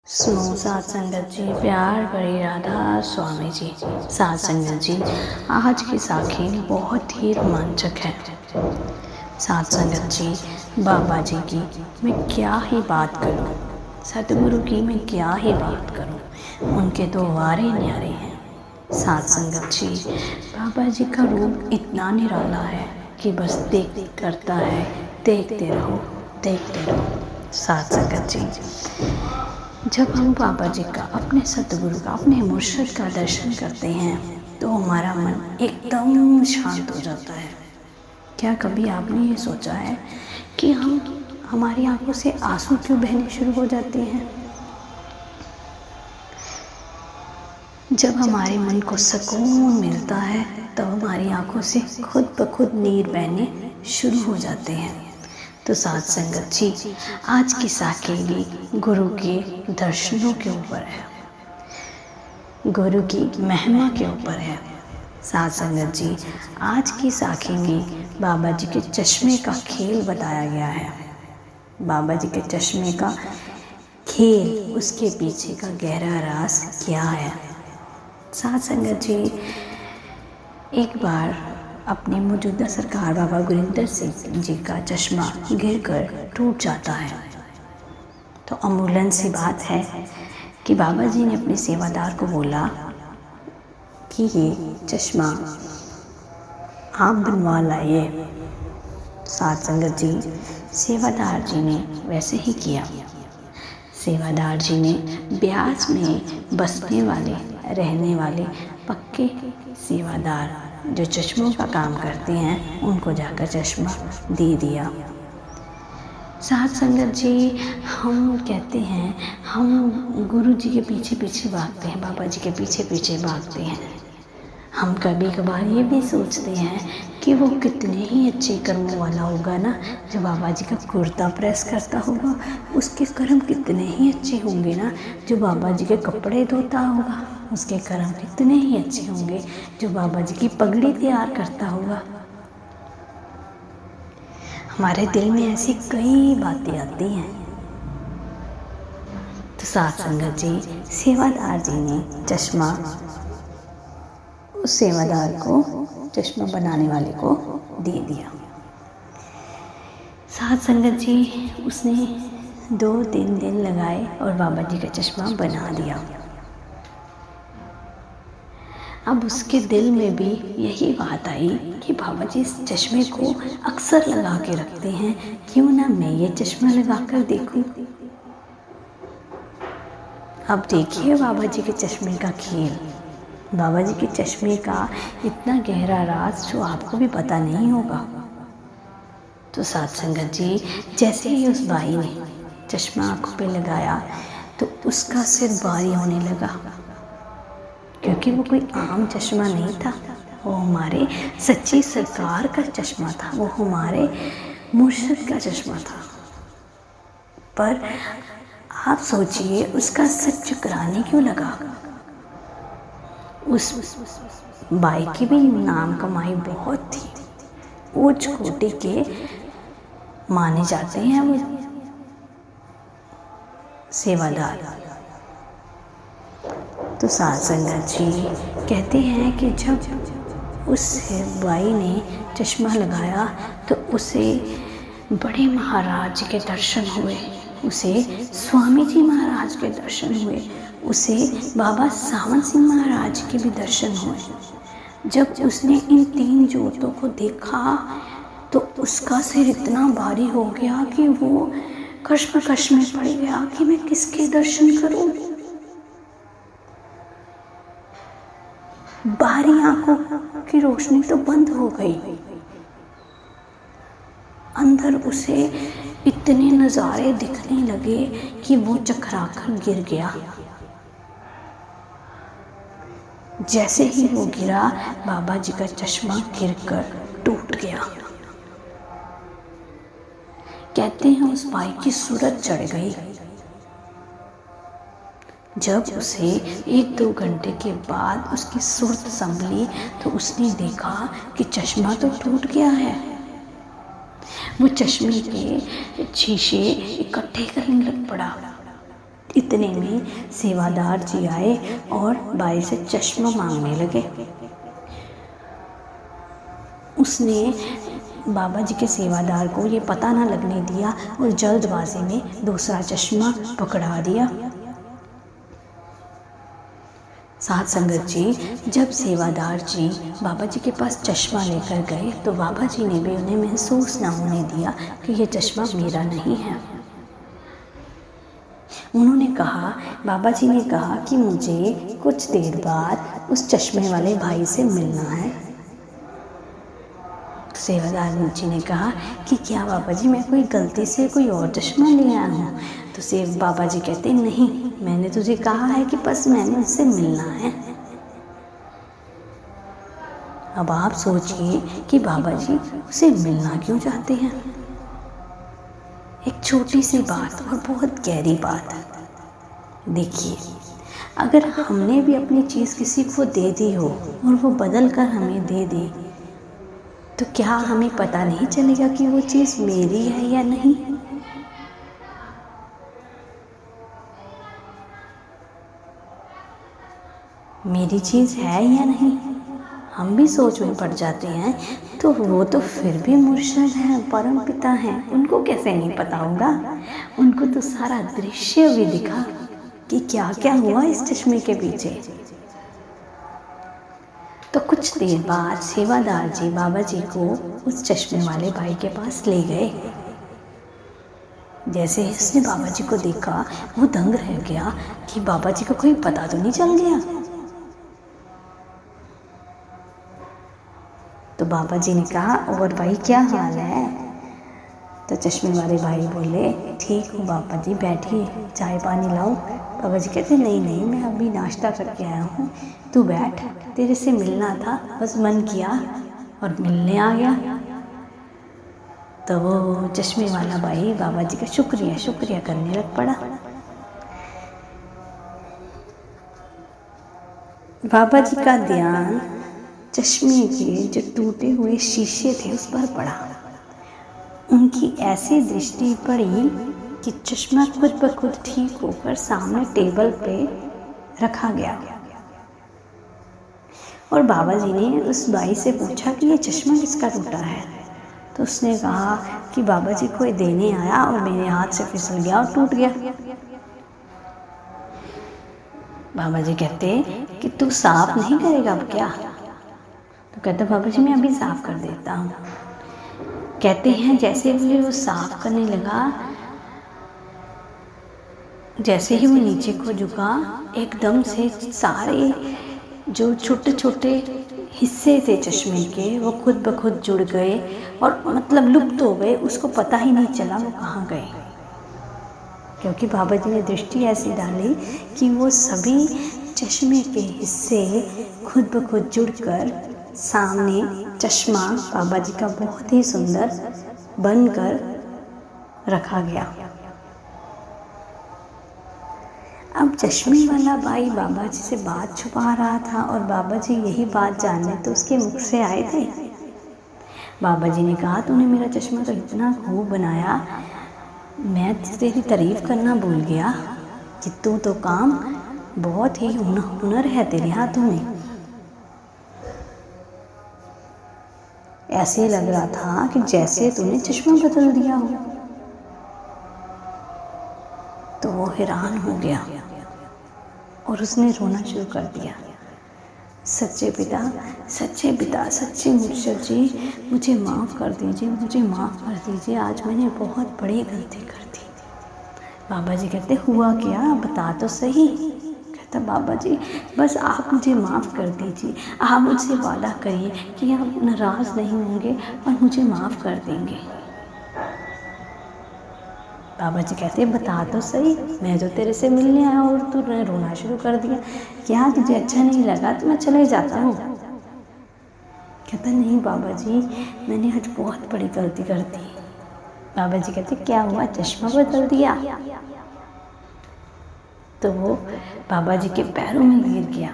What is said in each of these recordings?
सुनो सात संगत जी, प्यार भरी राधा स्वामी जी। सात संगत जी, आज की साखी बहुत ही रोमांचक है। सात संगत जी, बाबा जी की मैं क्या ही बात करूं, सतगुरु की मैं क्या ही बात करूं, उनके तो वारे न्यारे हैं। सात संगत जी, बाबा जी का रूप इतना निराला है कि बस देख करता है, देखते रहो देखते रहो। सात संगत जी, जब हम बाबा जी का, अपने सतगुरु का, अपने मुर्शिद का दर्शन करते हैं तो हमारा मन एकदम शांत हो जाता है। क्या कभी आपने ये सोचा है कि हमारी आंखों से आंसू क्यों बहने शुरू हो जाते हैं? जब हमारे मन को सुकून मिलता है तो हमारी आंखों से खुद ब खुद नीर बहने शुरू हो जाते हैं। तो सात संगत जी, आज की साखी भी गुरु के दर्शनों के ऊपर है, गुरु की महिमा के ऊपर है। सात संगत जी, आज की साखी में बाबा जी के चश्मे का खेल बताया गया है। बाबा जी के चश्मे का खेल, उसके पीछे का गहरा राज क्या है? सात संगत जी, एक बार अपने मौजूदा सरकार बाबा गुरिंदर सिंह जी का चश्मा गिरकर टूट जाता है। तो अमूलन सी बात है कि बाबा जी ने अपने सेवादार को बोला कि ये चश्मा आप बनवा लाइए। सात संगत जी, सेवादार जी ने वैसे ही किया। सेवादार जी ने ब्यास में बसने वाले, रहने वाले पक्के सेवादार जो चश्मों का काम करते हैं, उनको जाकर चश्मा दे दिया। सात संगत जी, हम कहते हैं हम गुरु जी के पीछे पीछे भागते हैं, बाबा जी के पीछे पीछे भागते हैं। हम कभी कभार ये भी सोचते हैं कि वो कितने ही अच्छे कर्मों वाला होगा ना, जो बाबा जी का कुर्ता प्रेस करता होगा, उसके कर्म कितने ही अच्छे होंगे ना। जो बाबा जी के कपड़े धोता होगा, उसके कर्म कितने ही अच्छे होंगे। जो बाबा जी की पगड़ी तैयार करता होगा। हमारे दिल में ऐसी कई बातें आती हैं। तो सात संगत जी, सेवादार जी ने चश्मा उस सेवादार को, चश्मा बनाने वाले को दे दिया। सात संगत जी, उसने 2-3 दिन लगाए और बाबा जी का चश्मा बना दिया। अब उसके दिल में भी यही बात आई कि बाबा जी इस चश्मे को अक्सर लगा के रखते हैं, क्यों ना मैं ये चश्मा लगा कर देखूं। अब देखिए बाबा जी के चश्मे का खेल, बाबा जी के चश्मे का इतना गहरा राज जो आपको भी पता नहीं होगा। तो सात संगत जी, जैसे ही उस भाई ने चश्मा आंखों पे लगाया तो उसका सिर भारी होने लगा, क्योंकि वो कोई आम चश्मा नहीं था, वो हमारे सच्ची सरकार का चश्मा था, वो हमारे मुर्शिद का चश्मा था। पर आप सोचिए, उसका सिर चकराने क्यों लगा? उस बाई की भी नाम कमाई बहुत थी, उच्च कोटि के माने जाते हैं वो सेवादार। तो सात संगत जी कहते हैं कि जब उस बाई ने चश्मा लगाया तो उसे बड़े महाराज के दर्शन हुए, उसे स्वामी जी महाराज के दर्शन हुए, उसे बाबा सावन सिंह महाराज के भी दर्शन हुए। जब उसने इन 3 ज्योतों को देखा तो उसका सिर इतना भारी हो गया कि वो कश्मकश में पड़ गया कि मैं किसके दर्शन करूं। बाहरी आंखों की रोशनी तो बंद हो गई, अंदर उसे इतने नज़ारे दिखने लगे कि वो चकराकर गिर गया। जैसे ही वो गिरा, बाबा जी का चश्मा गिरकर टूट गया। कहते हैं उस भाई की सूरत चढ़ गई। जब उसे 1-2 घंटे के बाद उसकी सूरत संभली तो उसने देखा कि चश्मा तो टूट गया है। वो चश्मे के शीशे इकट्ठे करने लग पड़ा। इतने में सेवादार जी आए और बाई से चश्मा मांगने लगे। उसने बाबा जी के सेवादार को ये पता ना लगने दिया और जल्दबाजी में दूसरा चश्मा पकड़ा दिया। साथ संगत जी, जब सेवादार जी बाबा जी के पास चश्मा लेकर गए तो बाबा जी ने भी उन्हें महसूस ना होने दिया कि ये चश्मा मेरा नहीं है। उन्होंने कहा, बाबा जी ने कहा कि मुझे कुछ देर बाद उस चश्मे वाले भाई से मिलना है। सेवादार जी ने कहा कि क्या बाबा जी, मैं कोई गलती से कोई और चश्मा ले आया हूँ? तो बाबा जी कहते, नहीं, मैंने तुझे कहा है कि बस मैंने उससे मिलना है। अब आप सोचिए कि बाबा जी उसे मिलना क्यों चाहते हैं। एक छोटी सी बात और बहुत गहरी बात। देखिए, अगर हमने भी अपनी चीज़ किसी को दे दी हो और वो बदल कर हमें दे दे, तो क्या हमें पता नहीं चलेगा कि वो चीज़ मेरी है या नहीं? मेरी चीज़ है या नहीं, हम भी सोच में पड़ जाते हैं। तो वो तो फिर भी मुर्शद हैं, परम पिता हैं, उनको कैसे नहीं पता होगा? उनको तो सारा दृश्य भी दिखा कि क्या क्या हुआ इस चश्मे के पीछे। तो कुछ देर बाद सेवादार जी बाबा जी को उस चश्मे वाले भाई के पास ले गए। जैसे ही उसने बाबा जी को देखा, वो दंग रह गया कि बाबा जी को कोई पता तो नहीं चल गया। तो बाबा जी ने कहा, और भाई क्या हाल है? तो चश्मे वाले भाई बोले, ठीक हूँ बाबा जी, बैठिए, चाय पानी लाओ। बाबा जी कहते, नहीं नहीं, मैं अभी नाश्ता करके आया हूँ, तू बैठ, तेरे से मिलना था, बस मन किया और मिलने आ गया। तो वो चश्मे वाला भाई बाबा जी का शुक्रिया शुक्रिया करने लग पड़ा। बाबा जी का ध्यान चश्मे के जो टूटे हुए शीशे थे उस पर पड़ा। उनकी ऐसी दृष्टि पड़ी कि चश्मा खुद ब खुद ठीक होकर सामने टेबल पे रखा गया। और बाबा जी ने उस भाई से पूछा कि ये चश्मा किसका टूटा है? तो उसने कहा कि बाबा जी कोई देने आया और मेरे हाथ से फिसल गया और टूट गया। बाबा जी कहते कि तू साफ नहीं करेगा अब क्या? तो कहते, बाबा जी मैं अभी साफ कर देता हूँ। कहते हैं जैसे ही वो साफ करने लगा, जैसे ही वो नीचे को झुका, एकदम से सारे जो छोटे छोटे हिस्से थे चश्मे के वो खुद ब खुद जुड़ गए और मतलब लुप्त हो गए। उसको पता ही नहीं चला वो कहाँ गए, क्योंकि बाबा जी ने दृष्टि ऐसी डाली कि वो सभी चश्मे के हिस्से खुद ब खुद जुड़कर सामने चश्मा बाबा जी का बहुत ही सुंदर बनकर रखा गया। अब चश्मे वाला भाई बाबा जी से बात छुपा रहा था और बाबा जी यही बात जानने तो उसके मुख से आए थे। बाबा जी ने कहा, तूने मेरा चश्मा तो इतना खूब बनाया, मैं तेरी तारीफ करना भूल गया कि तू तो काम बहुत ही हुनर है तेरे हाथों में। ऐसे लग रहा था कि जैसे तूने चश्मा बदल दिया हो। तो वो हैरान हो गया और उसने रोना शुरू कर दिया। सच्चे पिता, सच्चे पिता, सच्चे मुर्शिद जी, मुझे माफ़ कर दीजिए, मुझे माफ़ कर दीजिए, आज मैंने बहुत बड़ी गलती कर दी। बाबा जी कहते, हुआ क्या, बता तो सही। कहता, बाबा जी बस आप मुझे माफ़ कर दीजिए, आप मुझसे वादा करिए कि आप नाराज़ नहीं होंगे और मुझे माफ़ कर देंगे। बाबा जी कहते, बता तो सही, मैं जो तेरे से मिलने आया और तूने रोना शुरू कर दिया, क्या तुझे अच्छा नहीं लगा तो मैं चले जाता हूँ। कहता, नहीं बाबा जी, मैंने आज बहुत बड़ी गलती कर दी। बाबा जी कहते, क्या हुआ, चश्मा बदल दिया? तो वो बाबा जी के पैरों में गिर गया।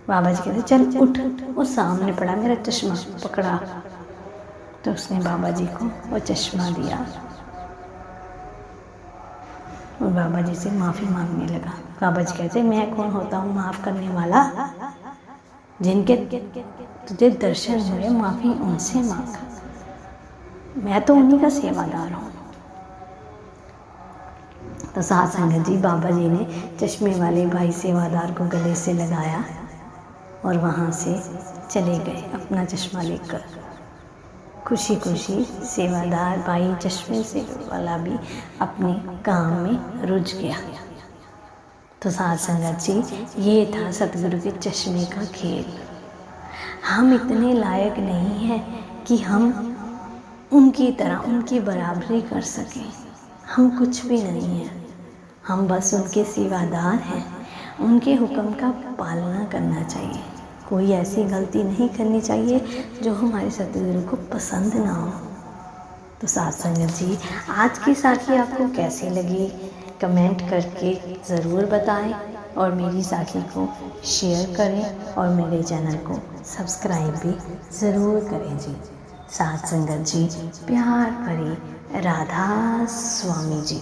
बाबा जी कहते, चल उठ, वो सामने पड़ा मेरा चश्मा, पकड़ा। तो उसने बाबा जी को वो चश्मा दिया। और बाबा जी से माफ़ी मांगने लगा। बाबा जी कहते मैं कौन होता हूँ माफ़ करने वाला, जिनके तुझे दर्शन हुए माफ़ी उनसे मांग, मैं तो उन्हीं का सेवादार हूँ। तो साध संगत जी बाबा जी ने चश्मे वाले भाई सेवादार को गले से लगाया और वहाँ से चले गए अपना चश्मा लेकर। खुशी खुशी सेवादार भाई चश्मे से वाला भी अपने काम में रुझ गया। तो साध संगत जी ये था सतगुरु के चश्मे का खेल। हम इतने लायक नहीं हैं कि हम उनकी तरह उनकी बराबरी कर सकें। हम कुछ भी नहीं हैं, हम बस उनके सेवादार हैं। उनके हुक्म का पालना करना चाहिए, कोई ऐसी गलती नहीं करनी चाहिए जो हमारे सतगुरु को पसंद ना हो। तो साध संगत जी आज की साखी आपको कैसी लगी कमेंट करके ज़रूर बताएं और मेरी साखी को शेयर करें और मेरे चैनल को सब्सक्राइब भी ज़रूर करें जी। साध संगत जी प्यार भरी राधा स्वामी जी।